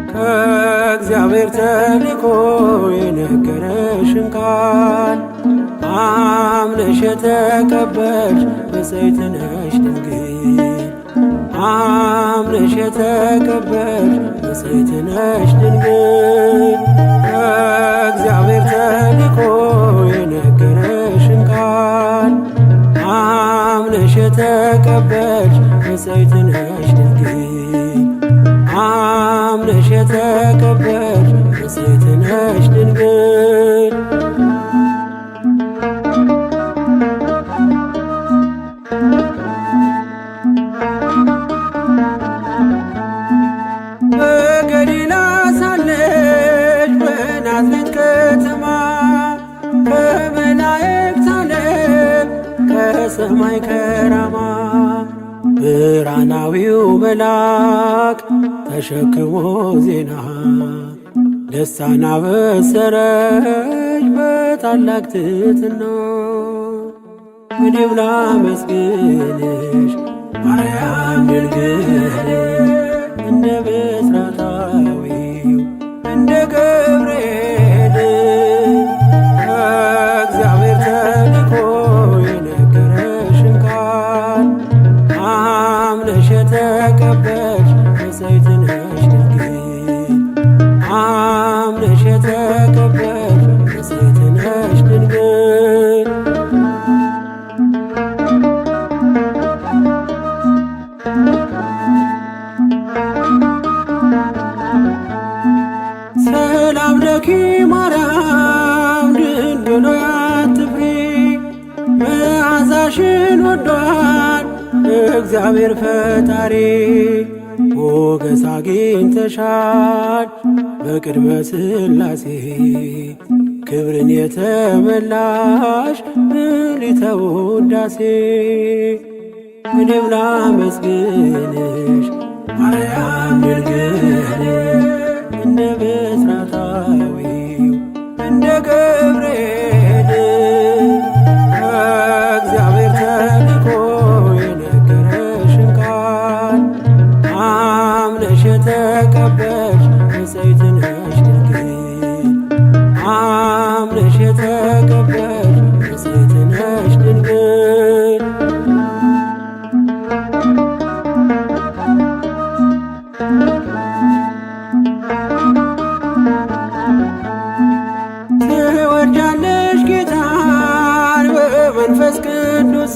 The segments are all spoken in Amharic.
ከእግዚአብሔር ተልኮ የነገረሽን ቃል አምነሽ የተቀበልሽ ብፅዕት ነሽ ድንግል። አምነሽ የተቀበልሽ ብፅዕት ነሽ ድንግል። ከእግዚአብሔር ተልኮ የነገረሽን ቃል አምነሽ የተቀበልሽ ብፅዕት ነሽ ድንግል። አምነሽ የተቀበልሽ ብፅዕት ነሽ ድንግል። በገሊላ ሳለሽ በናዝሬት ከተማ ከመላእክት ዓለም ከሰማይ ከራማ ብርሃናዊው መልአክ ተሸክሞ ዜና ደስታን አበሰረሽ በታላቅ ትሕትና። እኔም ላመስግንሽ ማርያም ድንግል እንደ ብስራታዊው እንደ ገብርኤል ከእግዚአብሔር ተልኮ የነገረሽን ቃል አምነሽ የተቀበልሽ ብፅዕት ነሽ ድንግል። አምነሽ የተቀበልሽ ብፅዕት ነሽ ድንግል። ሰላም ለኪ ማርያም ድንግል ሆይ አትፍሪ፣ መዓዛሽን ወዷል እግዚአብሔር ፈጣሪ። ሞገስ አግኝተሻል በቅድመ ሥላሴ ክብርን የተመላሽ ምልዕተ ውዳሴ። እኔም ላመስግንሽ ማርያም ድንግል እንደ ብስራታዊው እንደ ገብርኤል ከእግዚአብሔር ተልኮ የነገረሽን ቃል አምነሽ የተቀበልሽ ብፅዕት ነሽ ድንግል። አምነሽ የተቀበልሽ ብፅዕት ነሽ ድንግል። ትወልጃለሽ ጌታን በመንፈስ ቅዱስ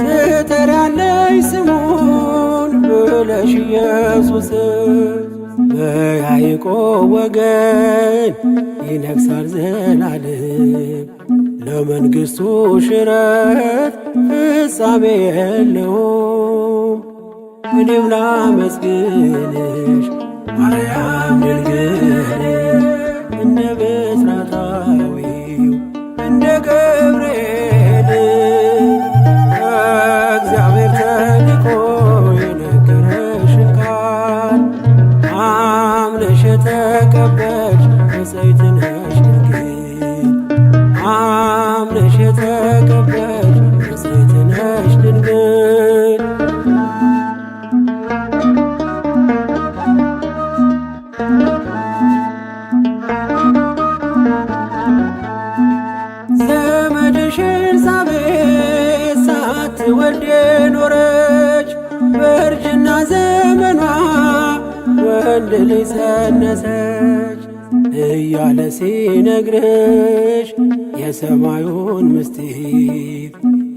ትጠሪያለሽ ስሙን ብለሽ ኢየሱስ። በያዕቆብ ወገን ይነግሣል ዘላለም ለመንግሥቱ ሽረት ፍጻሜ የለውም። እኔም ላመስግንሽ ማርያም ድንግል እንደ ብስራታዊው እንደ ገብርኤል ከእግዚአብሔር ተልኮ የነገረሽን ቃል አምነሽ የተቀበልሽ ብፅዕት ነሽ ድንግል። አምነሽ የተቀበልሽ ብፅዕት ነሽ ድንግል። ዘመድሽ ኤልሳቤጥ ሳትወልድ ኖረች፣ በእርጅና ዘመኗ ወንድ ልጅ ጸነሰች እያለ ሲነግርሽ የሰማዩን ምስጢር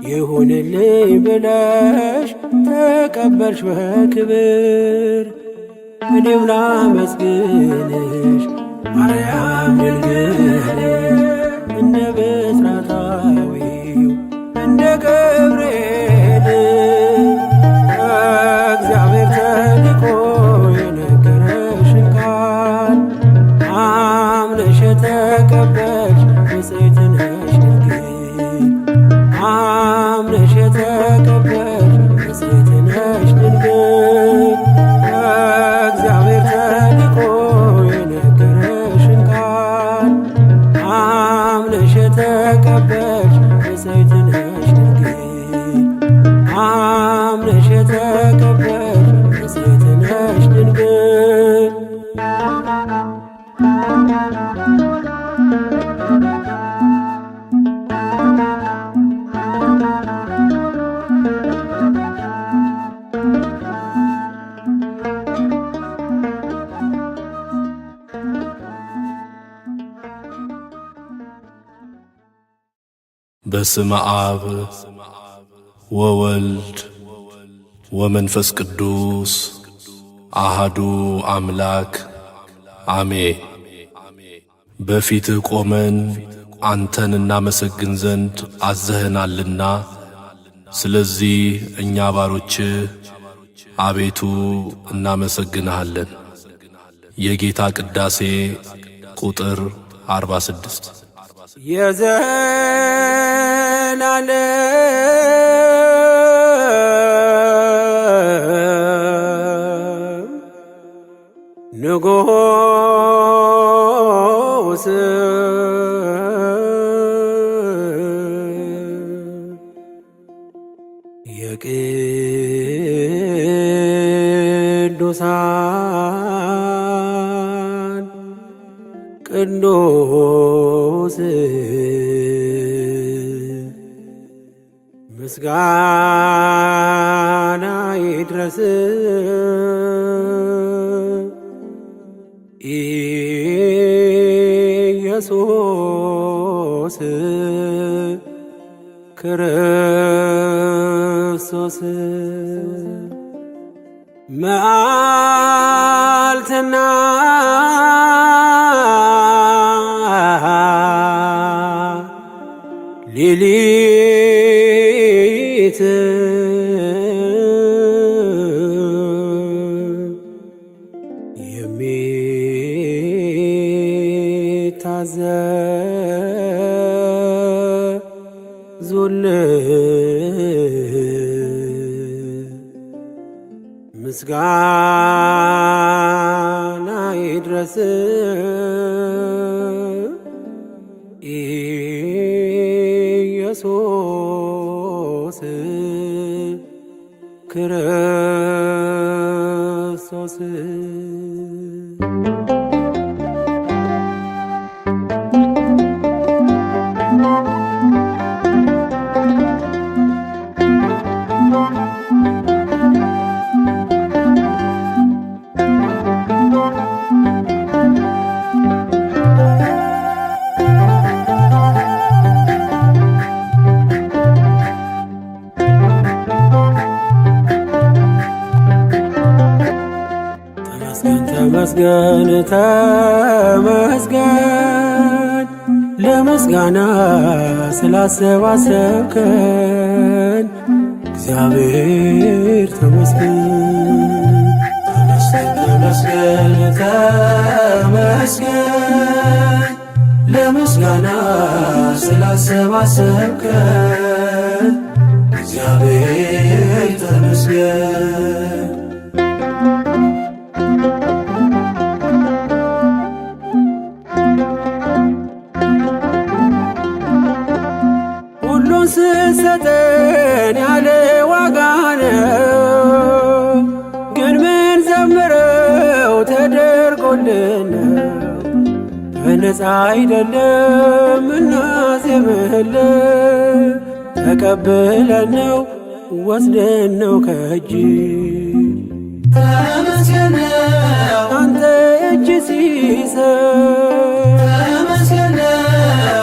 ይሁንልኝ ብለሽ ተቀበልሽ በክብር። እኔም ላመስግንሽ ማርያም ድንግል እንደ ብስራታዊው እንደ ገብርኤል ከእግዚአብሔር ተልኮ በስመ አብ ወወልድ ወመንፈስ ቅዱስ አሃዱ አምላክ አሜን። በፊትህ ቆመን አንተን እናመሰግን ዘንድ አዘኸናልና፣ ስለዚህ እኛ ባሮችህ አቤቱ እናመሰግንሃለን። የጌታ ቅዳሴ ቁጥር 46 የዘላለም ንጉሥ የቅዱሳን ቅዱስ ምስጋና ይድረስ ኢየሱስ ክርስቶስ መዓልትና ሌሊት የሚታዘዙልህ ምስጋና ይድረስ ኢየሱስ ክርስቶስ ተመስገን ተመስገን ለምስጋና ስላሰባሰብከን እግዚአብሔር ተመስገን። ተመስገን ተመስገን ለምስጋና ስላሰባሰብከን እግዚአብሔር ተመስገን። ሁሉን ስትሰጠን ያለ ዋጋ ነው፣ ግን ምን ዘምረው ተደርጎልን በነፃ አይደለም እናዜምልህ። ተቀብለን ነው ወስደን ነው ከእጅ ተመስገን አንተ እጅ ሲሰጥ ተመስገን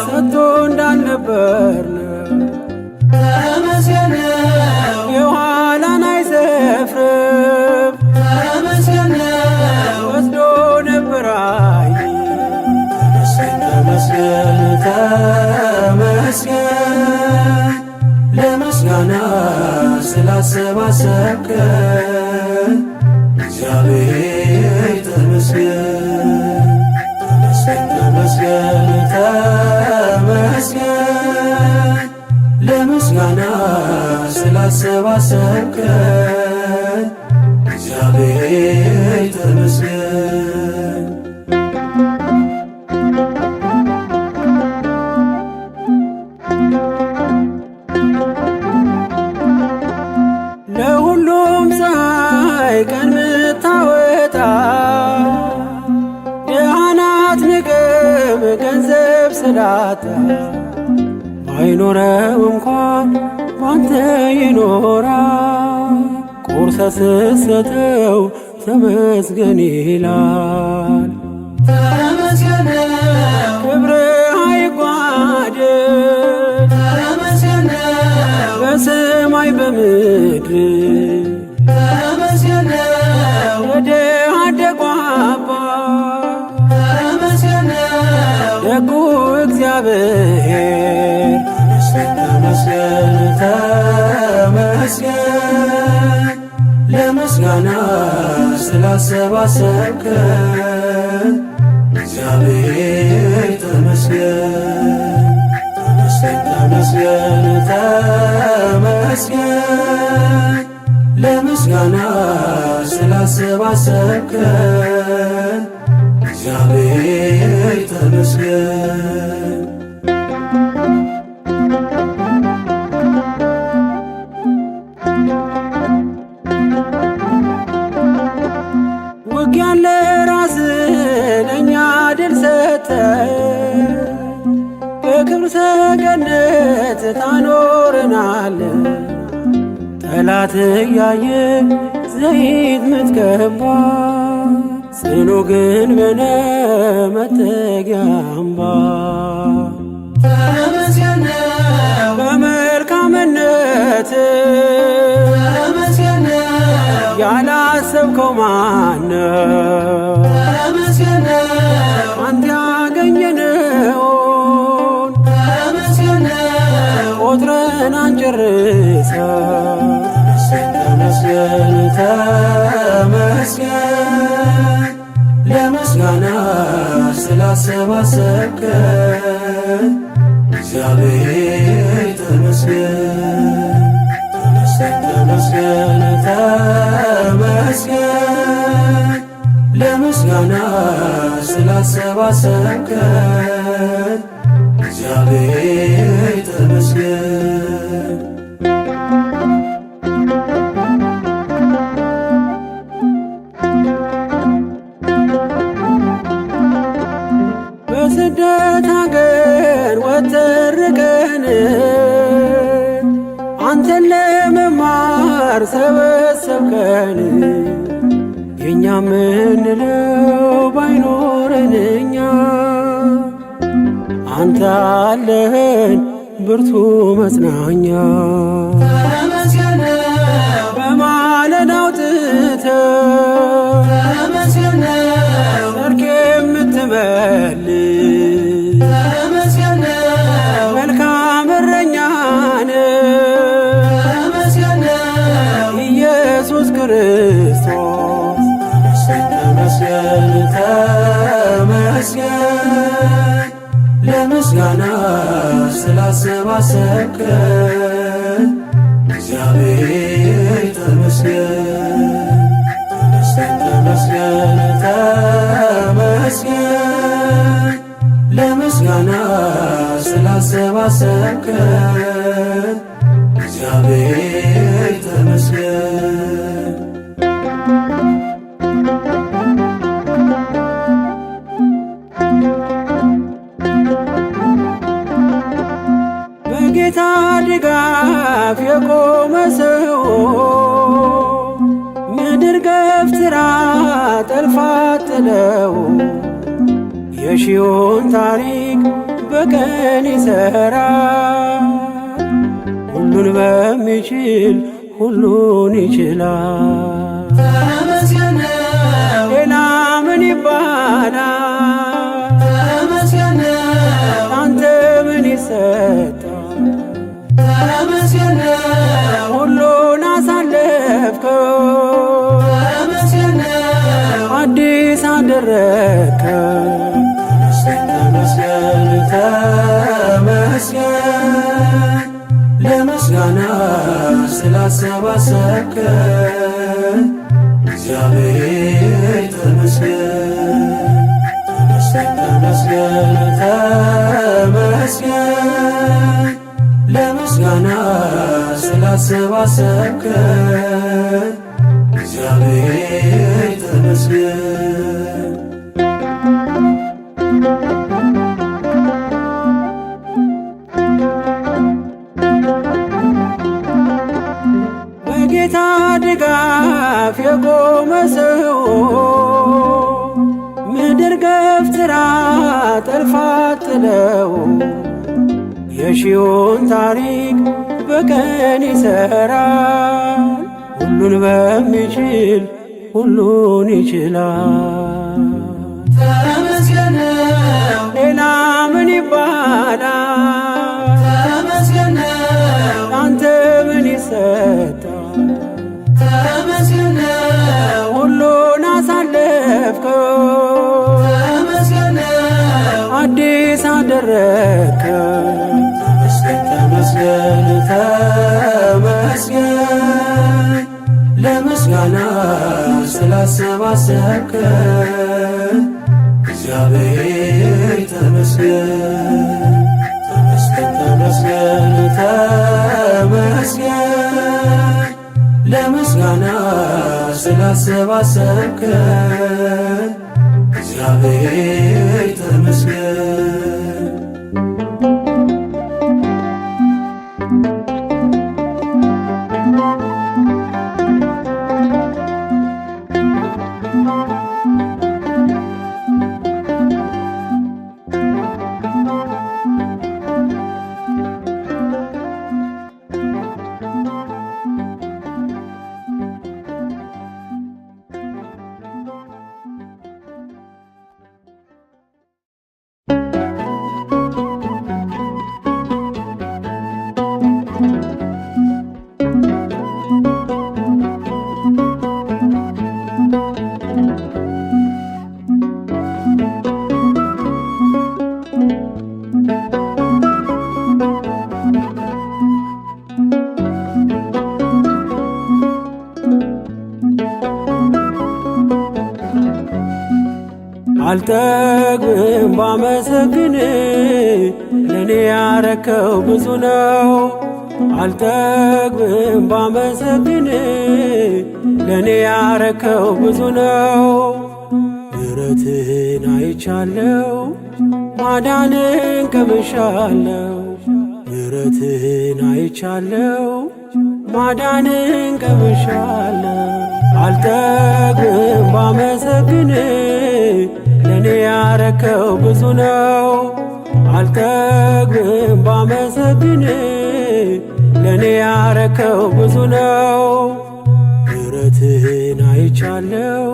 ሰጥቶ እንዳልነበር ተመስገን የኋላን አይሰፍርም ተመስገን ወስዶ ነበር አይ ተመስገን ተመስገን ለምስጋና ስላሰባሰብከን እግዚአብሔር ተመስገን። ተመስገን ተመስገን ለምስጋና ስላሰባሰብከን እግዚአብሔር ተመስገን። ለሁሉም ፀሐይ ቀን ምታወጣ ደህናት ንገር ስላጣ ባይኖረው እንኳን ባንተ ይኖራል። ቆርሰ ስትሰጠው ተመስገን ይላል። ተመስገን ክብርህ አይጓደል፣ ተመስገን በሰማይ በምድር፣ ተመስገን የድሃ አደጉ አባት፣ ተመስገን ደጉ እግዚአብሔር። ተመስገን ተመስገን ለምስጋና ስላሰባሰብከን እግዚአብሔር ተመስገን። ተመስገን ተመስገን ለምስጋና ስላሰባሰብከን እግዚአብሔር ተመስገን። ውጊያን ለራስህ ለእኛ ድል ሰጠህ፣ በክብር ሰገነት ታኖረናለህ። ጠላት እያየ ዘይት ምትቀባ ጽኑ ግንብ ነህ መጠጊያ አምባ። ተመስገን በመልካምነትህ ተመስገን ያላሰብከው ማነው? ተመስገን አንተ ያገኘነውን ተመስገን ቆጥረን አንጨርሰው። ተመስገን ተመስገን ለምስጋና ስላሰባሰብከን እግዚአብሔር ተመስገን። ተመስገን ተመስገን ለምስጋና ስላሰባሰብከን እግዚአብሔር ተመስገን። በስደት አገር ወተርከን አንተን ለመማር ሰበሰብከን። የእኛ ምንለው ባይኖረን እኛ አንተ አለህን ብርቱ መጽናኛ። ተመስገን በማለዳ አውጥተህ ተመስገን ሰርክ የምትመልስ ተመስገን መልካም እረኛ ነህ ኢየሱስ ክርስቶስ። ተመስገን ተመስገን ለምስጋና ስላሰባሰብከን እግዚአብሔር ተመስገን። ተመስገን ተመስገን ለምስጋና ስላሰባሰብከን እግዚአብሔር ተመስገን። በጌታ ድጋፍ የቆመ ሰው ምድር ገፍትራ ጠልፋ ጥለው የሺውን ታሪክ በቀን ይሠራ። ሁሉን በሚችል ሁሉን ይችላል። ተመስገን ሌላ ምን ይባላል? ተመስገን አንተ ምን ይሰጣል? ተመስገን ሁሉን አሳለፍከው። ተመስገን አዲስ አደረግከው። ተመስገን ተመስገን ለምስጋና ስላሰባሰብከን እግዚአብሔር ተመስገን። ተመስገን ተመስገን ለምስጋና ስላሰባሰብከን እግዚአብሔር ተመስገን። የማያቃጥለው የሺውን ታሪክ በቀን ይሠራል። ሁሉን በሚችል ሁሉን ይችላል። ተመስገን ሌላ ምን ይባላል? ተመስገን አንተ ምን ይሰጣል? ተመስገን ሁሉን አሳለፍከው፣ ተመስገን አዲስ አደረግከው። ተመስገን ተመስገን ለምስጋና ስላሰባሰብከን እግዚአብሔር ተመስገን። ተመስገን ተመስገን ተመስገን ለምስጋና ስላሰባሰብከን እግዚአብሔር ተመስገን። አልጠግብም ባመሰግን ለኔ ያረከው ብዙ ነው። አልጠግብም ባመሰግን ለኔ ያረከው ብዙ ነው። ምሕረትህን አይቻለው ማዳንን ቀምሻለው። ምሕረትህን አይቻለው ማዳንን ቀምሻለው። አልጠግብም ባመሰግን ለኔ ያረከው ብዙ ነው። አልጠግብም ባመሰግን ለኔ ያረከው ብዙ ነው። ምሕረትህን አይቻለው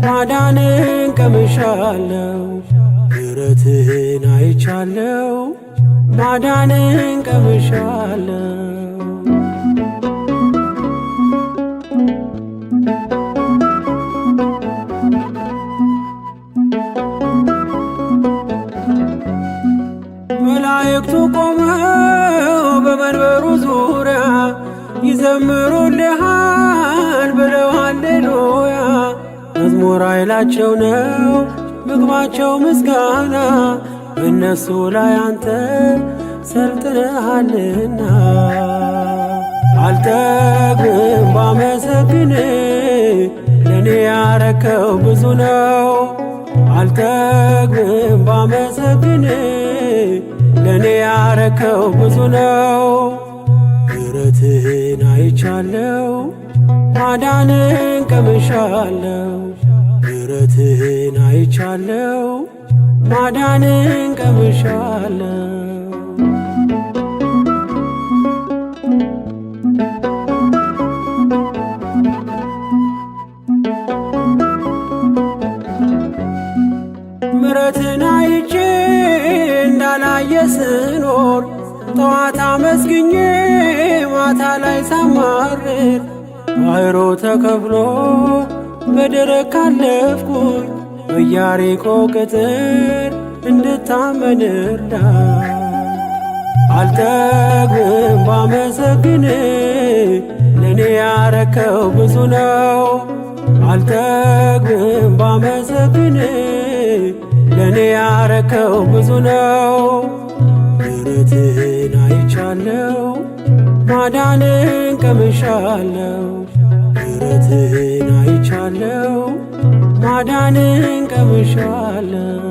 ማዳንን ቀምሻለው። ምሕረትህን አይቻለው ማዳንን ቀምሻለው። መላእክቱ ቆመው በመንበሩ ዙሪያ ይዘምሩልሃል ብለው ሃሌሉያ። መዝሙር ኃይላቸው ነው ምግባቸው ምስጋና፣ በእነሱ ላይ አንተ ሰልጥነሃልና። አልጠግብም ባመሰግን ለኔ ያረከው ብዙ ነው። አልጠግብም ባመሰግን ለኔ ያረከው ብዙ ነው። ምሕረትህን አይቻለው ማዳንን ቀምሻለው። ምሕረትህን አይቻለው ማዳንን ቀምሻለው። ምሕረትን አይቼ እንዳላየ ስኖር ጠዋት አመስግኜ ማታ ላይ ሳማርር ባሕሩ ተከፍሎ በደረቅ ካለፍኩኝ በኢያሪኮ ቅጥር እንድታመን እርዳኝ። አልጠግብም ባመሰግን ለኔ ያረከው ብዙ ነው። አልጠግብም ባመሰግን ለኔ ያረከው ብዙ ነው። ምሕረትህን አይቻለው ማዳንን ቀምሻለው። ምሕረትህን አይቻለው ማዳንን ቀምሻለው።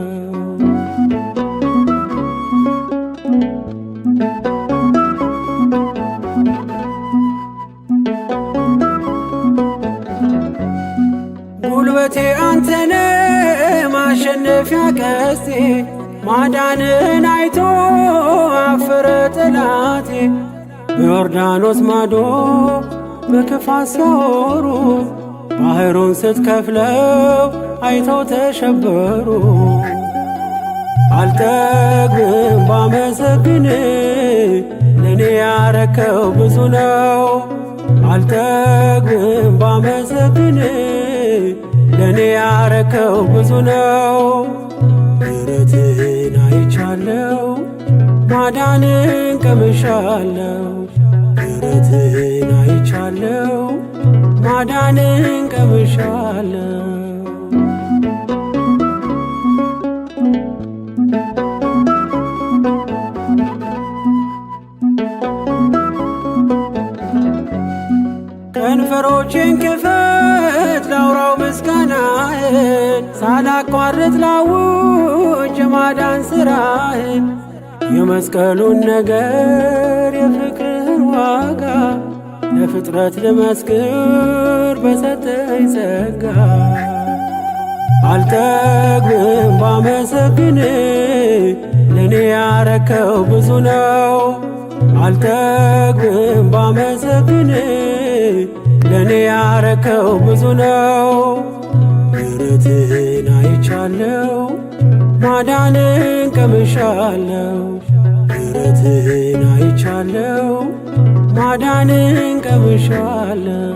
ጉልበቴ አንተነ ማሸነፊያ ቀስቴ፣ ማዳንን አይቶ አፈረ ጠላቴ። በዮርዳኖስ ማዶ በክፋት ሲያወሩ ባሕሩን ስትከፍለው አይተው ተሸበሩ። አልጠግብም ባመሰግን ለኔ ያረከው ብዙ ነው። አልጠግብም ባመሰግን ለኔ ያረከው ብዙ ነው። ምሕረትህን አይቻለው ማዳንን ቀምሻለው። ምሕረትህን አይቻለው ማዳንን ቀምሻለው። ከንፈሮቼን ክፈት ላውራው ምስጋናህን፣ ሳላቋርጥ ላውጅ የማዳን ሥራህን። የመስቀሉን ነገር የፍቅርህን ዋጋ ለፍጥረት ልመስክር በሰጠኝ ጸጋ። አልጠግብም ባመሰግን ለኔ ያረከው ብዙ ነው። አልጠግብም ባመሰግን ለኔ ያረከው ብዙ ነው። ምሕረትህን አይቻለው ማዳንን ቀምሻለው። ምሕረትህን አይቻለው ማዳንን ቀምሻለው።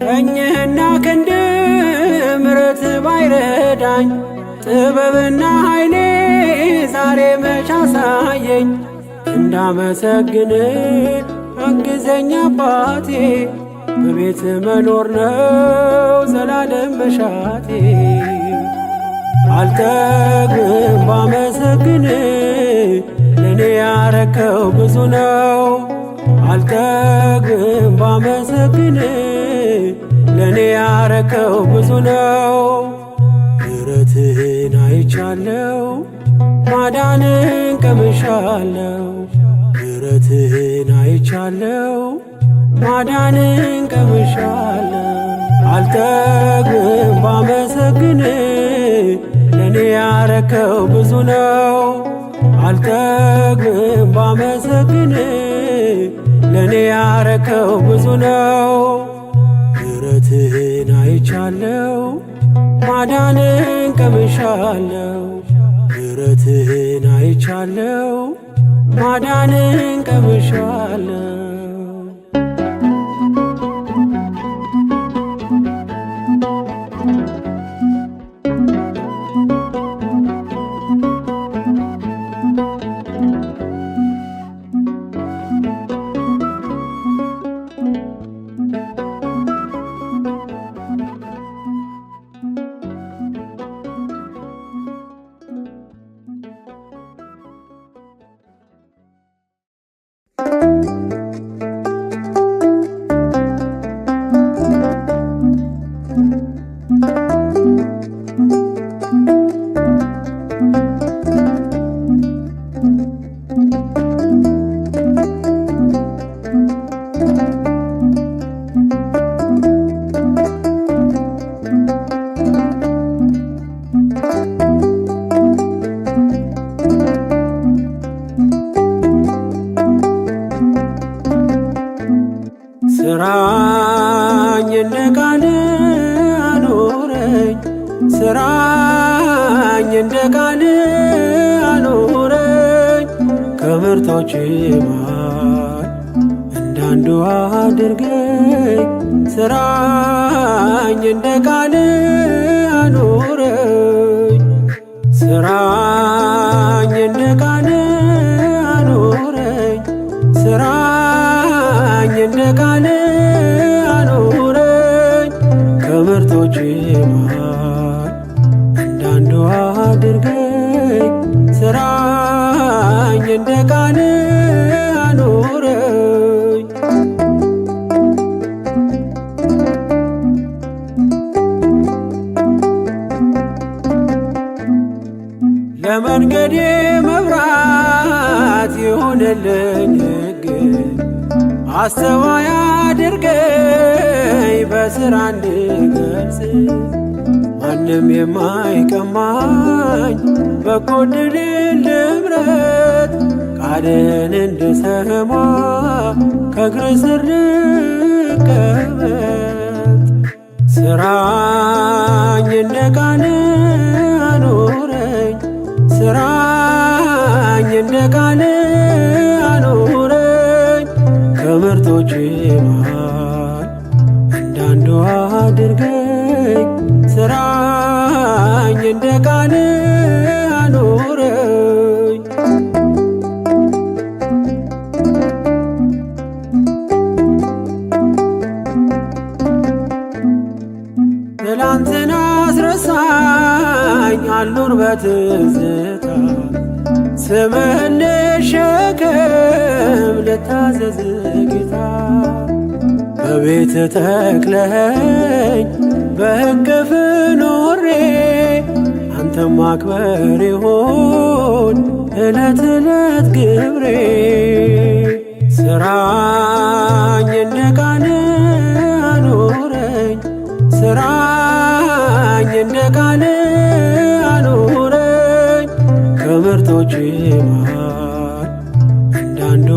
ቀኝህና ክንድ ምሕረትህ ባይረዳኝ ጥበብና ኃይሌ ዛሬ መች አሳየኝ። እንዳመሰግን አግዘኝ አባቴ፣ በቤት መኖር ነው ዘላለም መሻቴ። አልጠግብም ባመሰግን ለኔ ያረከው ብዙ ነው። አልጠግብም ባመሰግን ለኔ ያረከው ብዙ ነው። ምሕረትህን አይቻለው ማዳንን ቀምሻለው። ምሕረትህን አይቻለው ማዳንን ቀምሻለው። አልጠግብም ባመሰግን ለኔ ያረከው ብዙ ነው። አልጠግብም ባመሰግን ለኔ ያረከው ብዙ ነው። ምሕረትህን አይቻለው ማዳንን ቀምሻለው። ምሕረትህን አይቻለው ማዳንን ቀምሻለው። ስራኝ እንደ ቃል አኑረኝ፣ ስራኝ እንደ ቃል አኑረኝ። ከምርጦች መሃል እንዳንዱ አድርገኝ፣ ስራኝ እንደ ቃል አኑረኝ። ስራኝ እንደ ቃል አኑረኝ፣ ስራኝ እንደ ቃል አኑረኝ። ከምርጦች መሃል እንዳንዱ አድርገኝ፣ ስራኝ እንደ ቃል አኑረኝ። ለመንገዴ መብራት ይሁንልኝ ሕግ፣ አስተዋይ አድርገኝ በሥራ እንድገልጽ ማንም የማይቀማኝ በጎ ዕድልን ልምረት ቃልን እንድሰማ ከእግር ስር ልቀመጥ ስራኝ እንደ ቃል አኑረኝ ስራኝ እንደ ቃል አኑረኝ ከምርጦች መሃል እንዳንዱ አድርገኝ ስራኝ እንደ ቃል አኑረኝ ትላንትን አስረሳኝ አልኑር በትዝታ ስምህን ልሸከም ልታዘዝ ጌታ በቤት ተክለኸኝ በእቅፍ ኖሬ አንተም ማክበር ይሆን ዕለት ዕለት ግብሬ ስራኝ እንደ ቃል አኑረኝ ስራኝ እንደ ቃል አኑረኝ ከምርጦች መሃል እንዳንዱ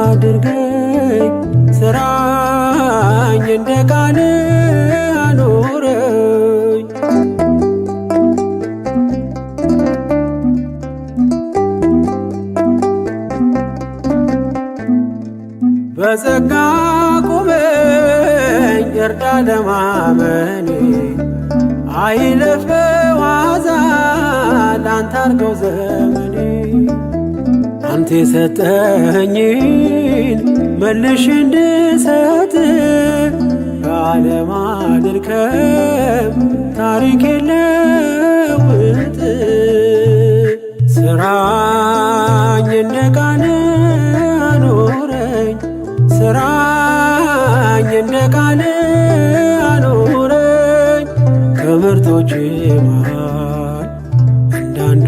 አድርገኝ ስራኝ እንደ ቃል አኑረኝ በጸጋ ቁመኝ እርዳ ለማመኔ አይለፍ በዋዛ ላንተ አርገው ዘመኔ አንተ የሰጠኸኝን መልሼ እንድሰጥ ከዓለም አልርከም ታሪክ የለውጥ ስራኝ እንደ ቃል አኑረኝ ስራኝ እንደ ቃል አኑረኝ ከምርጦች መሃል እንዳንዱ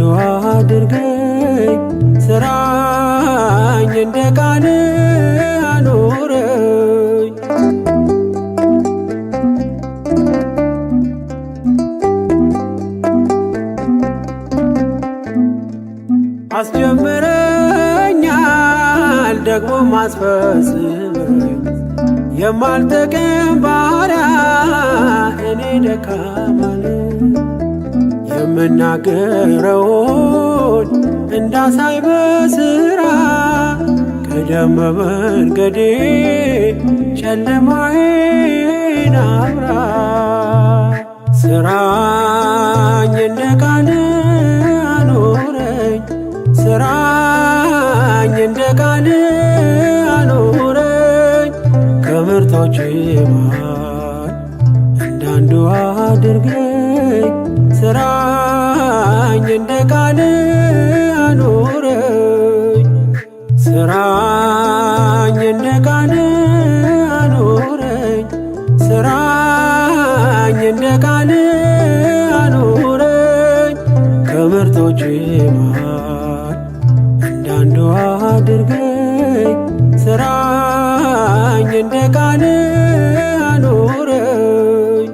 አድርገኝ ስራኝ እንደ ቃል አኑረኝ አስጀምረኛል ደግሞ ማስፈጽመኝ የማልጠቅም ባሪያ እኔ ደካማ ነኝ የምናገረውን እንዳሳይ በሥራ ቅደም በመንገዴ ጨለማዬን አብራ ስራኝ እንደ ቃል አኑረኝ ስራኝ እንደ ቃል አኑረኝ ከምርጦች መሃል እንዳንዱ አድርገኝ ስራኝ እንደ ቃል አኑረኝ ስራኝ እንደ ቃል አኑረኝ ስራኝ እንደ ቃል አኑረኝ ከምርጦች መሃል እንዳንዱ አድርገኝ ስራኝ እንደ ቃል አኑረኝ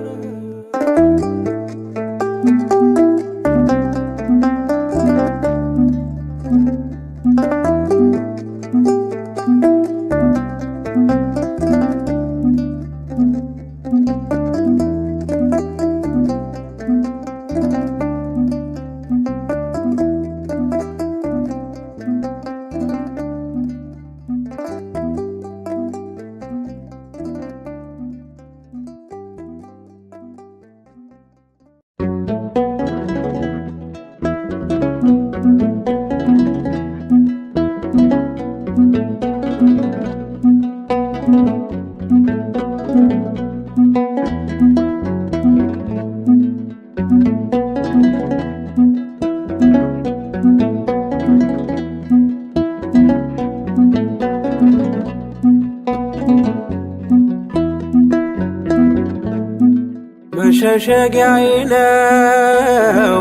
መሸሸጊያዬ ነው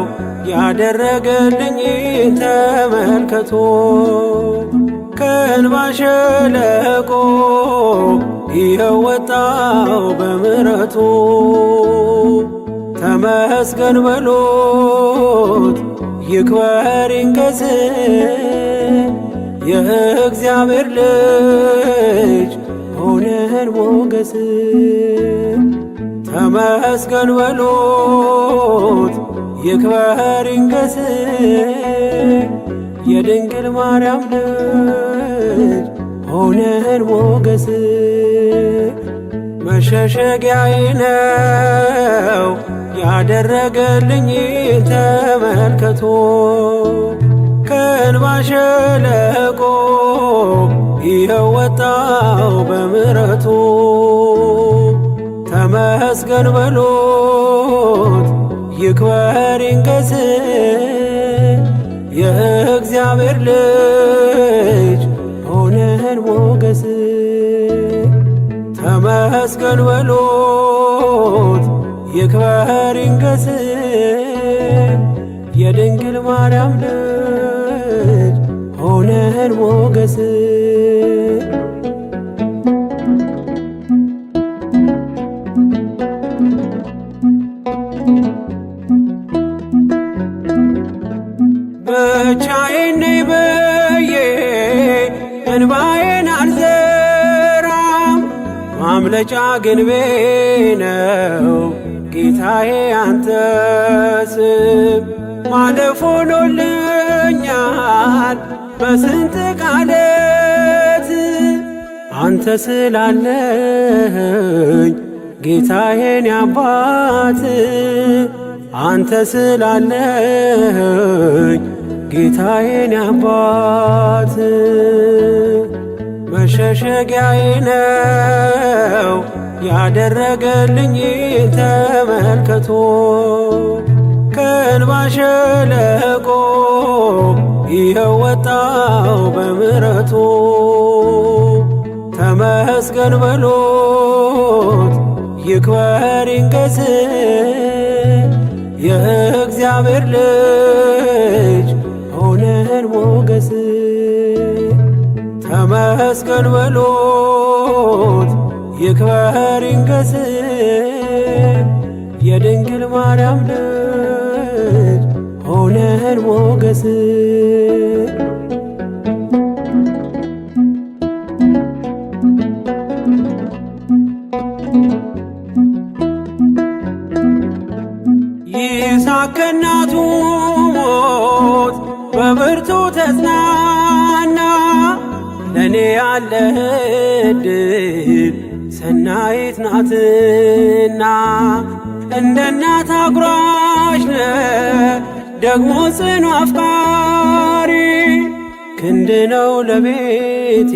ያደረገልኝ ተመልከቶ ከእንባ ሸለቆ ይኸው ወጣው በምሕረቱ። ተመስገን በሉት ይክበር ይንገስ የእግዚአብሔር ልጅ ሆነን ሞገስ። ተመስገን በሉት ይክበር ይንገስ የድንግል ማርያም ልጅ ሆነን ሞገስ። መሸሸጊያዬ ነው ያደረገልኝ ተመልከቶ። ከእንባ ሸለቆ ይኸው ወጣው በምሕረቱ። ተመስገን በሉት ይክበር ይንገስ የእግዚአብሔር ልጅ ሆነን ሞገስ። ተመስገን በሉት ይክበር ይንገስ የድንግል ማርያም ልጅ ሆነን ሞገስ። ብቻዬን ነኝ ብዬ እንባዬን አልዘራም፣ ማምለጫ ግንቤ ነው ጌታዬ አንተ ስም። ማለፍ ሆኖልኛል በስንጥቅ ዓለት አንተ ስላለህኝ ጌታዬን አባት። አንተ ስላለህኝ ጌታዬን አባት። መሸሸጊያዬ ነው ያደረገልኝ ተመልከቶ። ከእንባ ሸለቆ ይኸው ወጣው በምሕረቱ። ተመስገን በሉት ይክበር ይንገስ የእግዚአብሔር ልጅ ሆነን ሞገስ። ተመስገን በሉት ይክበር ይንገስ የድንግል ማርያም ልጅ ሆነን ሞገስ። ይስሐቅ ከእናቱ ሞት በብርቱ ተጽናና። ለእኔ ያለህ ዕድል ሰናይት ናትና። እንደ እናት አጉራሽ ነህ ደግሞ ጽኑ አፍቃሪ። ክንድ ነው ለቤቴ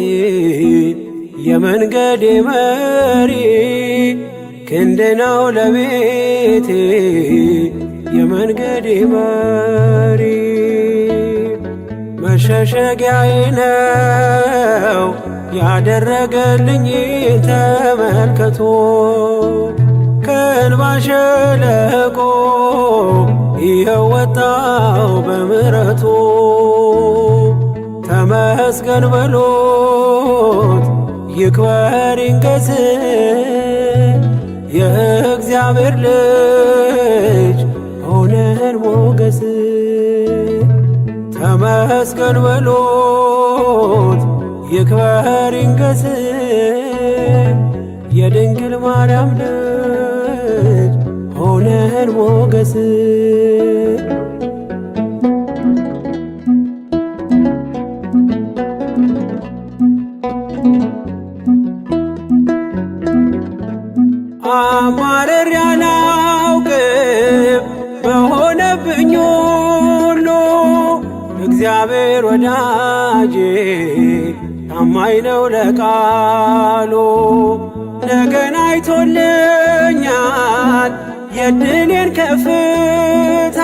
የመንገዴ መሪ። ክንድ ነው ለቤቴ የመንገዴ መሪ። መሸሸጊያዬ ነው ያደረገልኝ ተመልከቶ። ከእንባ ሸለቆ ይኸው ወጣው በምሕረቱ። ተመስገን በሉት ይክበር ይንገስ የእግዚአብሔር ልጅ ሆነን ሞገስ። ተመስገን በሉት ይክበር ይንገስ የድንግል ማርያም ልጅ ሆነን ሞገስ። አማረር ያላውቅም በሆነብኝ ሁሉ እግዚአብሔር ወዳጄ ታማኝ ነው ለቃሉ። ነገን አይቶልኛል የድሌን ከፍታ።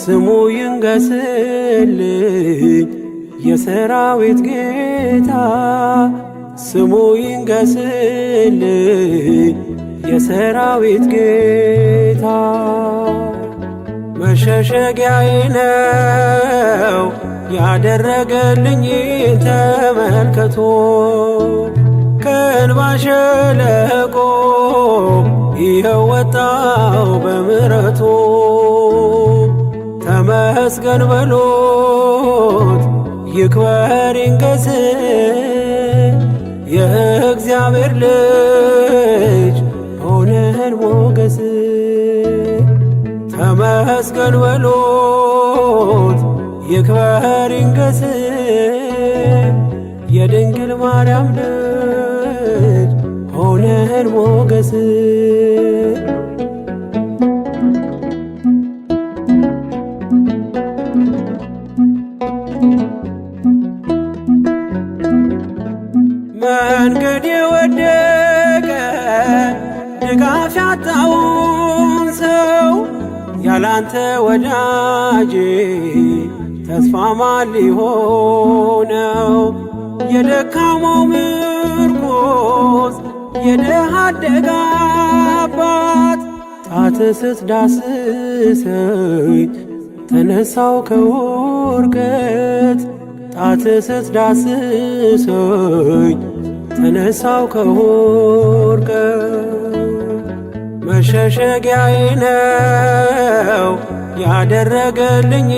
ስሙ ይንገስልኝ የሰራዊት ጌታ። ስሙ ይንገስልኝ የሰራዊት ጌታ። መሸሸጊያዬ ነው ያደረገልኝ ተመልከቶ ከእንባ ሸለቆ ይኸው ወጣው በምሕረቱ ተመስገን በሎት ይክበር ይንገስ የእግዚአብሔር ልጅ ሆነን ሞገስ ተመስገን በሎት ይክበር ይንገስ የድንግል ማርያም ልጅ ሆነን ሞገስ መንገድ የወደቀ ድጋፍ ያጣውን ሰው ያላንተ ወዳጄ ተስፋ ማን ሊሆነው? የደካማው ምርኮስ የድሃ አደግ አባት ጣትህ ስትዳስሰኝ ተነሳው ከውድቀት ጣትህ ስትዳስሰኝ ተነሳው ከውድቀት መሸሸጊያዬ ነው ያደረገልኝ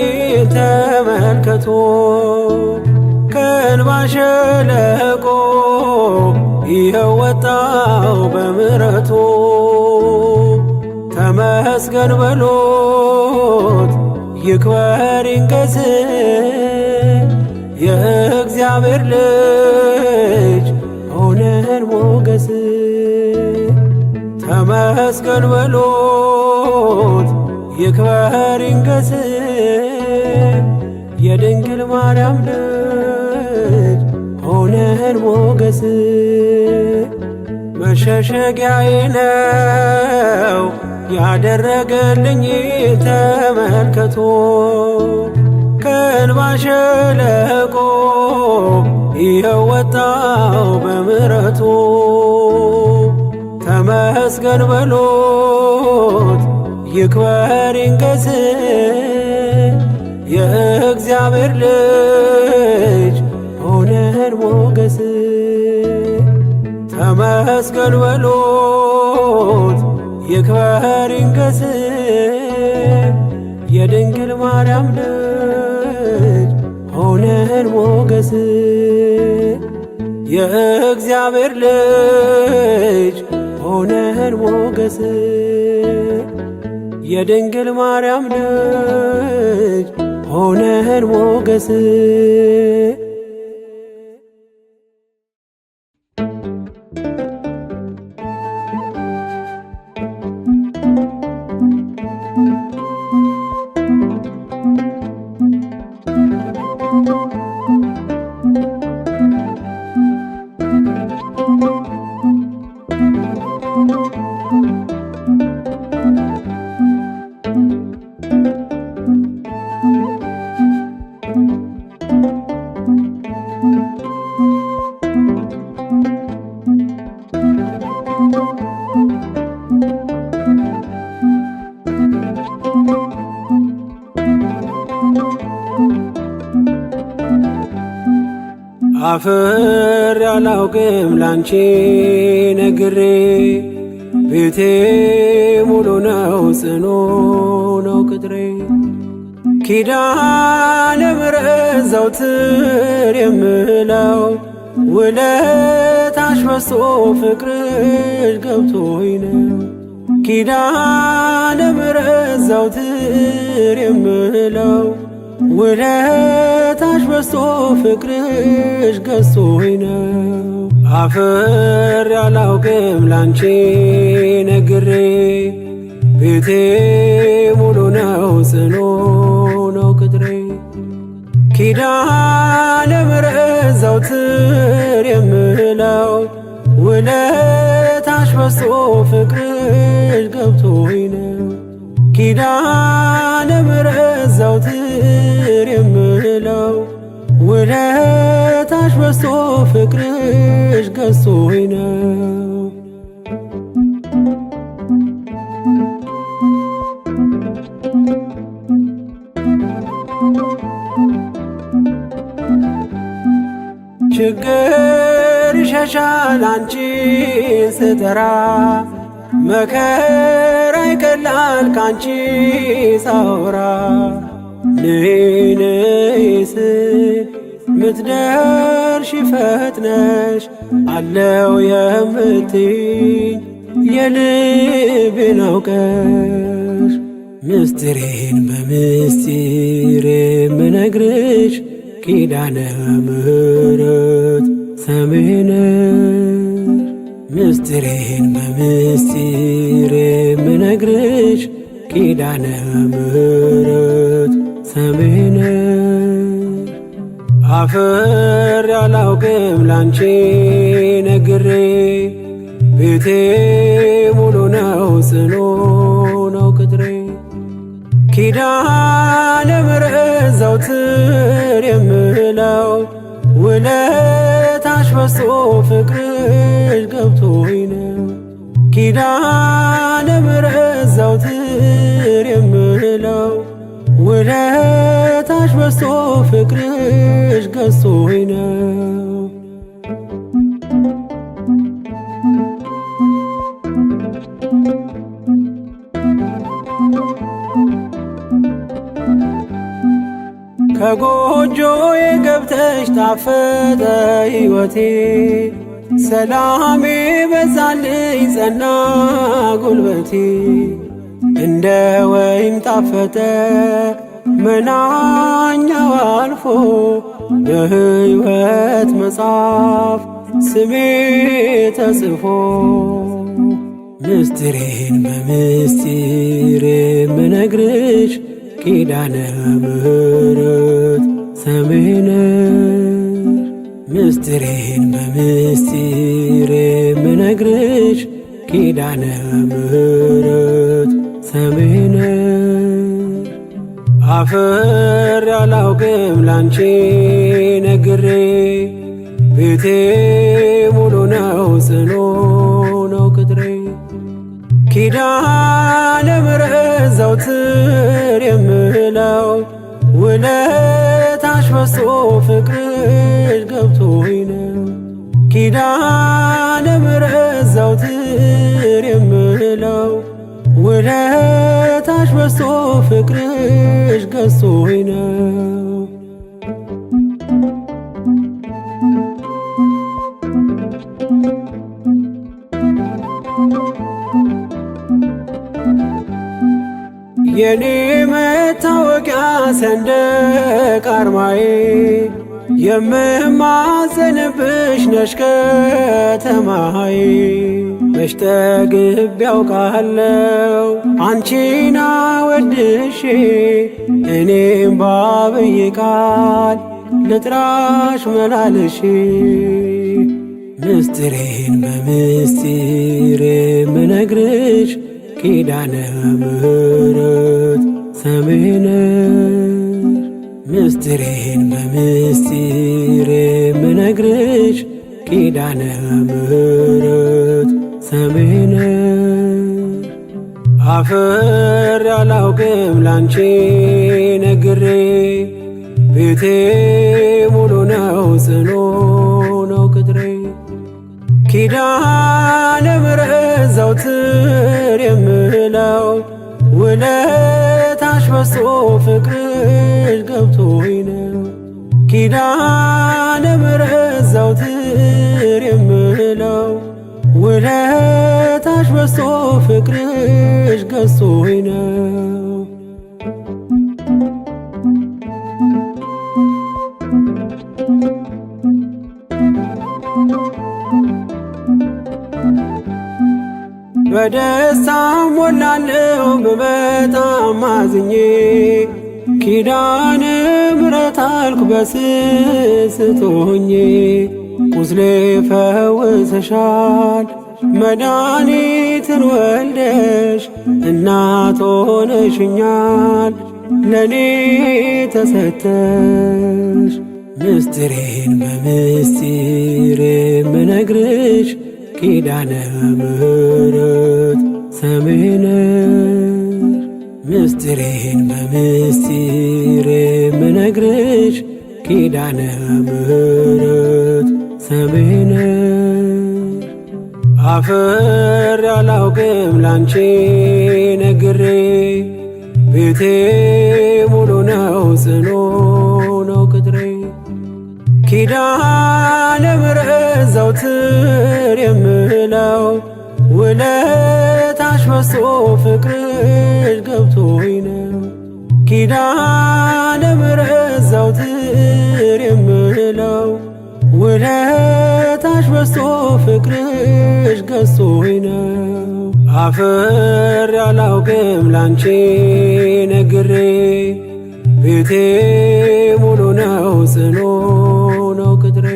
ተመልከቶ ከእንባ ሸለቆ ይኸው ወጣው በምሕረቱ ተመስገን በሎት ይክበር ይንገስ የእግዚአብሔር ልጅ ሆነን ሞገስ ተመስገን በሎት ይክበር ይንገስ የድንግል ማርያም ልጅ ሆነን ሞገስ መሸሸጊያዬ ነው ያደረገልኝ ተመልከቶ ከእንባ ሸለቆ ይኸው ወጣው በምሕረቱ ተመስገን በሎት ይክበር ይንገስ የእግዚአብሔር ልጅ ሆነን ሞገስ ተመስገን በሎት ይክበር ይንገስ የድንግል ማርያም ልጅ ሆነን ሞገስ የእግዚአብሔር ልጅ ሆነን ሞገስ የድንግል ማርያም ልጅ ሆነን ሞገስ አፍር ያላውቅም ላንቺ ነግሬ ቤቴ ሙሉ ነው ጽኑ ነው ቅጥሬ ኪዳነ ምሕረት ዘወትር የምለው ውለታሽ በዝቶ ፍቅርሽ ገብቶኝ ነው ኪዳነ ምሕረት ዘወትር የምለው ውለታሽ በዝቶ ፍቅርሽ ገዝቶኝ ነው አፍር ያላውቅም ላንቺ ነግሬ ቤቴ ሙሉ ነው ጽኑ ነው ቅጥሬ ኪዳነ ምሕረት ዘወትር የምለው ውለታሽ በዝቶ ፍቅርሽ ገብቶኝ ነው ኪዳነ ምሕረት ዘወትር የምለው ውለታሽ በዝቶ ፍቅርሽ ገዝቶኝ ነው ችግር ይሸሻል አንቺን ስጠራ መከራ ይቀላል ካንቺ ሳወራ ነይ ነይ ስል ምትደርሺ ፈጥነሽ አለው የምትይኝ የልቤን አውቀሽ ምስጢሬን በምስጢር የምነግርሽ ኪዳነ ምሕረት ሰምሄ ነሽ ምስጢሬን በምስጢር የምነግርሽ ኪዳነ ምሕረት ሰምሄ ነሽ አፍሬ አላውቅም ላንቺ ነግሬ ቤቴ ሙሉ ነው ጽኑ ነው ቅጥሬ ኪዳነ ምሕረት ዘወትር የምለው ውለታሽ በዝቶ ፍቅርሽ ገብቶኝ ነው ኪዳነ ምሕረት ዘወትር የምለው ውለታሽ በዝቶ ፍቅርሽ ገዝቶኝ ነው ከጎጆዬ ገብተሽ ጣፈጠ ሕይወቴ ሰላሜ በዛልኝ ጸና ጉልበቴ እንደ ወይን ጣፈጠ መናኛው አልፎ በሕይወት መጽሐፍ ስሜ ተጽፎ ምስጢሬን በምስጢር የምነግርሽ ኪዳነ ምሕረት ሰምሄ ነሽ ምስጢሬን በምስጢር የምነግርሽ ኪዳነ ምሕረት ሰምሄ ነሽ አፍሬ አላውቅም ላንቺ ነግሬ ቤቴ ሙሉ ነው ጽኑ ነው ቅጥሬ ኪዳነ ምሕረት ዘወትር የምለው ውለታሽ በዝቶ ፍቅርሽ ገብቶኝ ነው ኪዳነ ምሕረት ዘወትር የምለው ውለታሽ በዝቶ ፍቅርሽ ገዝቶኝ ነው የኔ መታወቂያ ሰንደቅ አርማዬ የምማጸንብሽ ነሽ ከተማዬ መች ጠግቤ ያውቃለው አንቺን አወድሼ እኔም ባብዬ ቃል ልጥራሽ መላልሼ ምስጢሬን በምስጢር የምነግርሽ ኪዳነ ምሕረት ሰምሄ ነሽ ምስጢሬን በምስጢር የምነግርሽ ኪዳነ ምሕረት ሰምሄ ነሽ አፍሬ አላውቅም ላንቺ ነግሬ ቤቴ ሙሉ ነው ጽኑ ነው ቅጥሬ ኪዳነ ምሕረት ዘወትር የምለው ውለታሽ በዝቶ ፍቅርሽ ገብቶኝ ነው ኪዳነ ምሕረት ዘወትር የምለው ውለታሽ በዝቶ ፍቅርሽ ገዝቶኝ ነው በደስታ ሞላለሁ ብመጣም አዝኜ ኪዳነ ምሕረት አልኩ በስስት ሆኜ ቁስሌ ፈውሰሻል መድኃኒትን ወልደሽ እናት ሆነሽኛል ለኔ ተሰተሽ ምስጢሬን በምስጢር የምነግርሽ ኪዳነ ምሕረት ሰምሄ ነሽ ምስጢሬን በምስጢር የምነግርሽ ኪዳነ ምሕረት ሰሜን አፈር ያላውቅም ላንቺ ነግሬ ቤቴ ሙሉ ነው ጽኑ ነው ቅጥሬ ኪዳነ ምሕረት ዘውትር የምለው ውለታሽ በዝቶ ፍቅርሽ ገብቶኝ ነው ኪዳነ ምሕረት ዘውትር የምለው ውለታሽ በዝቶ ፍቅርሽ ገዝቶኝ ነው አፈር ያላውቅም ላንቺ ነግሬ ቤቴ ሙሉ ነው ጽኑ ነው ቅጥሬ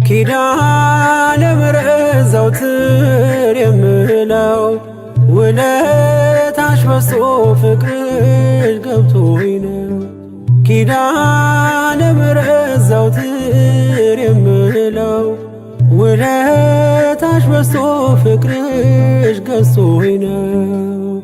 ኪዳነ ምሕረት ዘውትር የምለው ውለታሽ በዝቶ ፍቅርሽ ገብቶኝ ነው ኪዳነ ምሕረት ዘውትር የምለው ውለታሽ በዝቶ ፍቅርሽ ገዝቶኝ ነው